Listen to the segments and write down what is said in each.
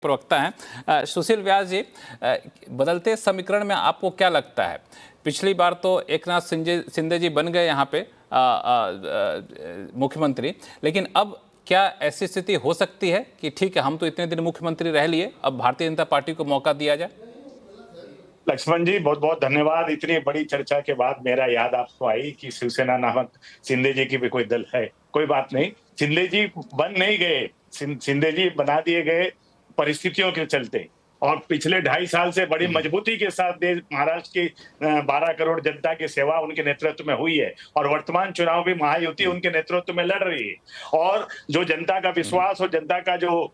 प्रवक्ता हैं सुशील व्यास जी, बदलते समीकरण में आपको क्या लगता है? पिछली बार तो एकनाथ शिंदे जी बन गए यहाँ पे मुख्यमंत्री, लेकिन अब क्या ऐसी स्थिति हो सकती है कि ठीक है हम तो इतने दिन मुख्यमंत्री रह लिए, अब भारतीय जनता पार्टी को मौका दिया जाए? लक्ष्मण जी, बहुत बहुत धन्यवाद। इतनी बड़ी चर्चा के बाद मेरा याद आपको आई कि शिवसेना नामक शिंदे जी की भी कोई दल है। कोई बात नहीं, शिंदे जी बन नहीं गए, शिंदे जी बना दिए गए परिस्थितियों के चलते, और पिछले 2.5 साल से बड़ी मजबूती के साथ देश महाराष्ट्र की 12 करोड़ जनता की सेवा उनके नेतृत्व में हुई है, और वर्तमान चुनाव भी महायुति उनके नेतृत्व में लड़ रही है। और जो जनता का विश्वास और जनता का जो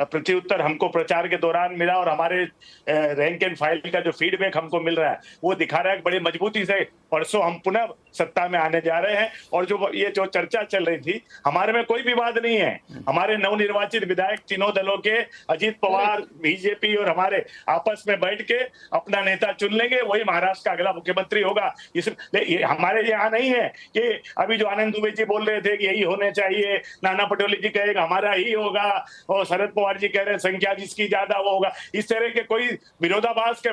प्रत्युत्तर हमको प्रचार के दौरान मिला, और हमारे रैंक एंड फाइल का जो फीडबैक हमको मिल रहा है, वो दिखा रहा है कि बड़ी मजबूती से परसों हम पुनः सत्ता में आने जा रहे हैं। और जो चर्चा चल रही थी, हमारे में कोई विवाद नहीं है। हमारे नवनिर्वाचित विधायक तीनों दलों के, अजीत पवार, बीजेपी और हमारे, आपस में बैठ के अपना नेता चुन लेंगे, वही महाराष्ट्र का अगला मुख्यमंत्री होगा। हमारे यहाँ नहीं है कि अभी जो आनंद दुबे जी बोल रहे थे कि यही होने चाहिए, नाना पटोले जी कहेगा हमारा ही होगा, और शरद पवार जी कह रहे हैं संख्या जिसकी ज्यादा वो होगा। इस तरह के कोई विरोधाभास के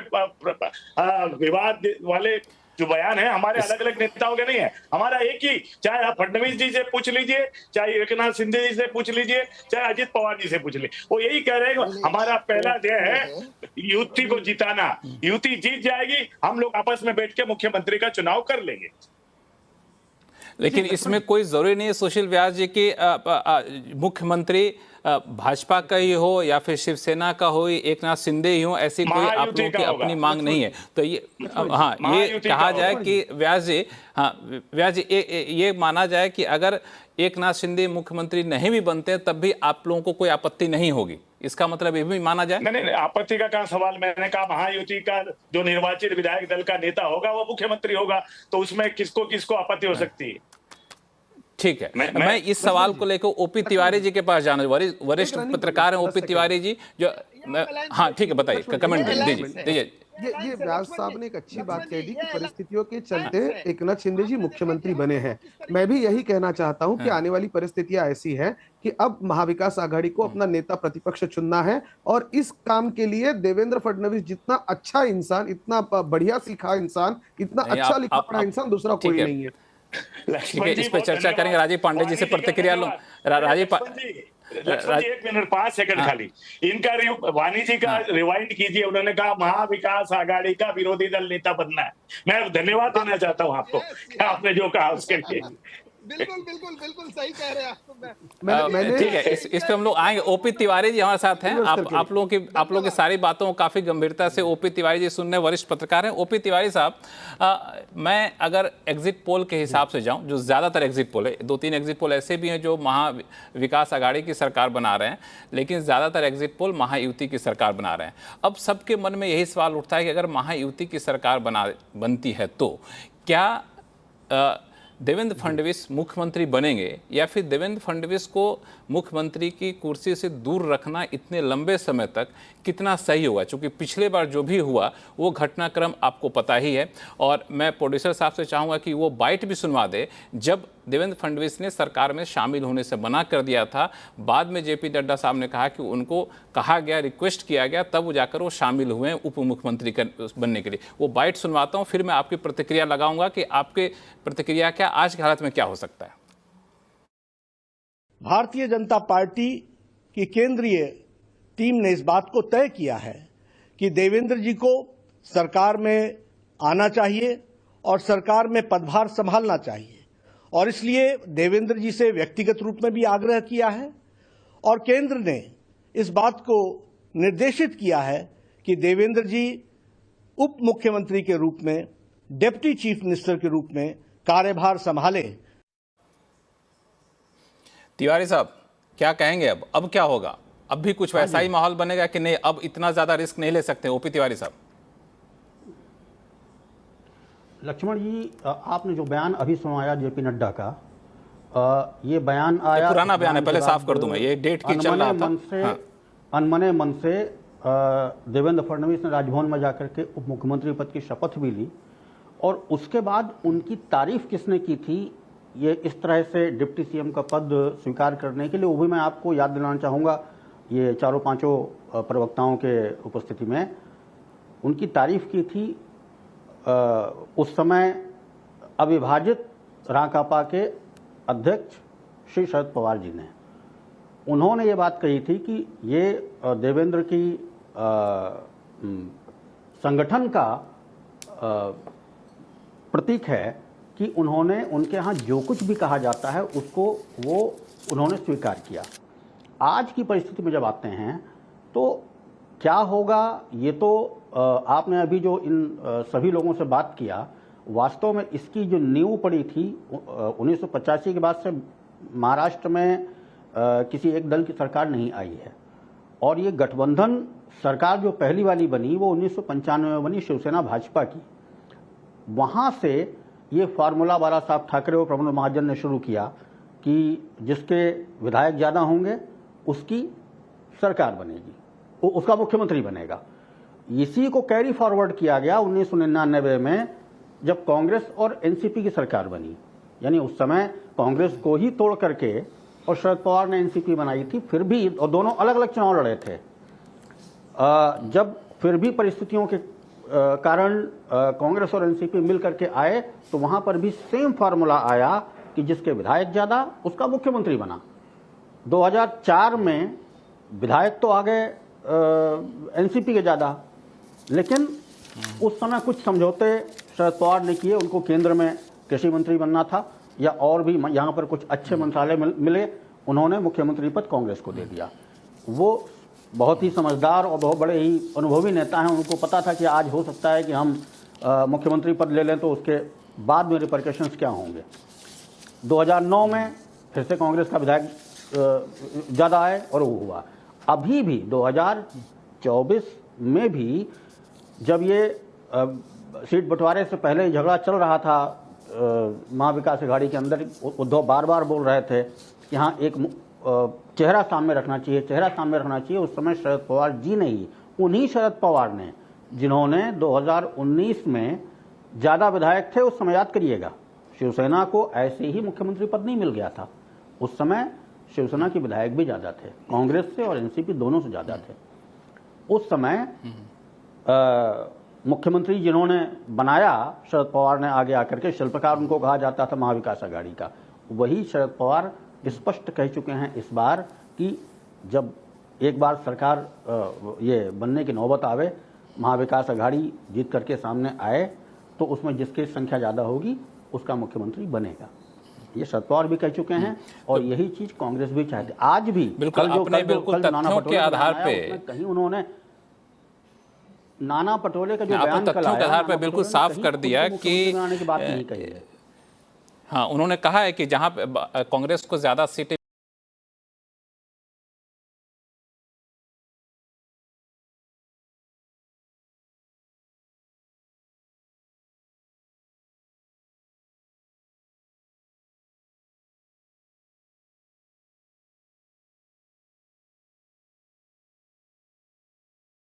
विवाद वाले जो बयान है हमारे अलग अलग नेताओं के नहीं है। हमारा एक ही, चाहे आप फडणवीस जी से पूछ लीजिए, चाहे एकनाथ शिंदे जी से पूछ लीजिए, चाहे अजित पवार जी से पूछ लीजिए, वो यही कह रहे हैं हमारा पहला ध्येय है युति को जिताना। युति जीत जाएगी, हम लोग आपस में बैठ के मुख्यमंत्री का चुनाव कर लेंगे। लेकिन इसमें कोई जरूरी नहीं है सुशील व्यास जी की मुख्यमंत्री भाजपा का ही हो या फिर शिवसेना का हो, एकनाथ शिंदे ही हो, ऐसी कोई आप लोगों की अपनी मांग नहीं है। तो ये ये कहा जाए कि व्यास जी ये माना जाए कि अगर एकनाथ शिंदे मुख्यमंत्री नहीं भी बनते तब भी आप लोगों को कोई आपत्ति नहीं होगी, इसका मतलब ये भी माना जाए? नहीं, आपत्ति का क्या सवाल। मैंने कहा महायुति का जो निर्वाचित विधायक दल का नेता होगा वो मुख्यमंत्री होगा, तो उसमें किसको किसको आपत्ति हो सकती है? ठीक है, मैं इस सवाल को लेकर ओपी तिवारी जी के पास जाना, वरिष्ठ पत्रकार हैं ओपी तिवारी जी, जो हाँ ठीक है, बताइए, कमेंट दीजिए। ये व्यास साहब ने एक अच्छी बात कह दी कि परिस्थितियों के चलते एकनाथ शिंदे जी मुख्यमंत्री बने हैं। मैं भी यही कहना चाहता हूं कि आने वाली परिस्थितियां ऐसी हैं कि अब महाविकास आघाड़ी को अपना नेता प्रतिपक्ष चुनना है, और इस काम के लिए देवेंद्र फडणवीस जितना अच्छा इंसान, इतना बढ़िया सीखा इंसान, इतना अच्छा लिखा पढ़ा इंसान दूसरा कोई नहीं है। ठीक है, इस पर चर्चा करेंगे। राजीव पांडे जी से प्रतिक्रिया लो। लक्ष्मण जी 1 मिनट 5 सेकंड खाली इनका वाणी जी का रिवाइंड कीजिए। उन्होंने कहा महाविकास आघाड़ी का विरोधी दल नेता बनना है। मैं धन्यवाद देना चाहता हूं आपको, आपने जो कहा उसके लिए। बिल्कुल सही कह रहे हैं आप। ठीक है, इस पे हम लोग आएंगे। ओपी तिवारी जी हमारे साथ हैं। आप लोगों की सारी बातों को काफी गंभीरता से ओपी तिवारी जी सुनने, वरिष्ठ पत्रकार हैं। ओपी तिवारी साहब, मैं अगर एग्जिट पोल के हिसाब से जाऊं, जो ज्यादातर एग्जिट पोल है, 2-3 एग्जिट पोल ऐसे भी हैं जो महाविकास आघाड़ी की सरकार बना रहे हैं, लेकिन ज्यादातर एग्जिट पोल महायुति की सरकार बना रहे हैं। अब सबके मन में यही सवाल उठता है कि अगर महायुति की सरकार बनती है तो क्या देवेंद्र फडणवीस मुख्यमंत्री बनेंगे, या फिर देवेंद्र फडणवीस को मुख्यमंत्री की कुर्सी से दूर रखना इतने लंबे समय तक कितना सही होगा? क्योंकि पिछले बार जो भी हुआ वो घटनाक्रम आपको पता ही है, और मैं प्रोड्यूसर साहब से चाहूँगा कि वो बाइट भी सुनवा दे। जब देवेंद्र फडणवीस ने सरकार में शामिल होने से मना कर दिया था, बाद में जेपी नड्डा साहब ने कहा कि उनको कहा गया, रिक्वेस्ट किया गया, तब वो जाकर वो शामिल हुए उप मुख्यमंत्री बनने के लिए। वो बाइट सुनवाता हूँ, फिर मैं आपकी प्रतिक्रिया लगाऊंगा कि आपके प्रतिक्रिया क्या, आज के हालत में क्या हो सकता है। भारतीय जनता पार्टी की केंद्रीय टीम ने इस बात को तय किया है कि देवेंद्र जी को सरकार में आना चाहिए और सरकार में पदभार संभालना चाहिए, और इसलिए देवेंद्र जी से व्यक्तिगत रूप में भी आग्रह किया है, और केंद्र ने इस बात को निर्देशित किया है कि देवेंद्र जी उप मुख्यमंत्री के रूप में, डिप्टी चीफ मिनिस्टर के रूप में कार्यभार संभाले। तिवारी साहब क्या कहेंगे? अब क्या होगा? अब भी कुछ वैसा ही माहौल बनेगा कि नहीं, अब इतना ज्यादा रिस्क नहीं ले सकते? ओपी तिवारी साहब। लक्ष्मण जी, आपने जो बयान अभी सुनाया जेपी नड्डा का, ये बयान आया, पुराना बयान है, पहले साफ कर दूं मैं, ये डेट की चल रहा था। अनमने मन से देवेंद्र फडणवीस ने राजभवन में जाकर के उप मुख्यमंत्री पद की शपथ भी ली, और उसके बाद उनकी तारीफ किसने की थी ये इस तरह से डिप्टी सीएम का पद स्वीकार करने के लिए, वो भी मैं आपको याद दिलाना चाहूँगा। ये चारों पांचों प्रवक्ताओं के उपस्थिति में उनकी तारीफ की थी उस समय अविभाजित राकांपा के अध्यक्ष श्री शरद पवार जी ने। उन्होंने ये बात कही थी कि ये देवेंद्र की संगठन का प्रतीक है कि उन्होंने उनके यहाँ जो कुछ भी कहा जाता है उसको वो उन्होंने स्वीकार किया। आज की परिस्थिति में जब आते हैं तो क्या होगा, ये तो आपने अभी जो इन सभी लोगों से बात किया, वास्तव में इसकी जो नींव पड़ी थी 1985 के बाद से महाराष्ट्र में किसी एक दल की सरकार नहीं आई है। और ये गठबंधन सरकार जो पहली वाली बनी वो 1995 में बनी, शिवसेना भाजपा की। वहाँ से ये फार्मूला बाला साहब ठाकरे और प्रमोद महाजन ने शुरू किया कि जिसके विधायक ज़्यादा होंगे उसकी सरकार बनेगी, वो उसका मुख्यमंत्री बनेगा। इसी को कैरी फॉरवर्ड किया गया 1999 में जब कांग्रेस और एनसीपी की सरकार बनी। यानी उस समय कांग्रेस को ही तोड़ करके और शरद पवार ने एनसीपी बनाई थी, फिर भी, और दोनों अलग अलग चुनाव लड़े थे। जब फिर भी परिस्थितियों के कारण कांग्रेस और एनसीपी मिल करके आए तो वहां पर भी सेम फार्मूला आया कि जिसके विधायक ज्यादा उसका मुख्यमंत्री बना। 2004 में विधायक तो आ गए एनसीपी के ज्यादा, लेकिन उस समय कुछ समझौते शरद पवार ने किए। उनको केंद्र में कृषि मंत्री बनना था या और भी यहाँ पर कुछ अच्छे मंत्रालय मिले, उन्होंने मुख्यमंत्री पद कांग्रेस को दे दिया। वो बहुत ही समझदार और बहुत बड़े ही अनुभवी नेता हैं। उनको पता था कि आज हो सकता है कि हम मुख्यमंत्री पद ले लें तो उसके बाद में रिपरकशंस क्या होंगे। 2009 में फिर से कांग्रेस का विधायक ज़्यादा आए और वो हुआ। अभी भी 2024 में भी जब ये सीट बंटवारे से पहले झगड़ा चल रहा था महाविकास आघाड़ी के अंदर, उद्धव बार बार बोल रहे थे कि हाँ एक चेहरा सामने रखना चाहिए, चेहरा सामने रखना चाहिए। उस समय शरद पवार जी ने ही, उन्हीं शरद पवार ने जिन्होंने 2019 में ज़्यादा विधायक थे, उस समय याद करिएगा शिवसेना को ऐसे ही मुख्यमंत्री पद नहीं मिल गया था। उस समय शिवसेना के विधायक भी ज़्यादा थे, कांग्रेस से और एनसीपी दोनों से ज़्यादा थे। उस समय मुख्यमंत्री जिन्होंने बनाया शरद पवार ने आगे आकर के, शिल्पकार उनको कहा जाता था महाविकास आघाड़ी का, वही शरद पवार स्पष्ट कह चुके हैं इस बार कि जब एक बार सरकार ये बनने की नौबत आवे, महाविकास आघाड़ी जीत करके सामने आए तो उसमें जिसकी संख्या ज़्यादा होगी उसका मुख्यमंत्री बनेगा। ये शरद पवार भी कह चुके हैं और यही चीज़ कांग्रेस भी चाहती है। आज भी बिल्कुल तथ्यों के आधार पे कहीं उन्होंने नाना पटोले का जो बयान तथ्यों के आधार पे बिल्कुल साफ कर दिया कि बात नहीं कही है। हाँ, उन्होंने कहा है कि जहां कांग्रेस को ज्यादा सीटें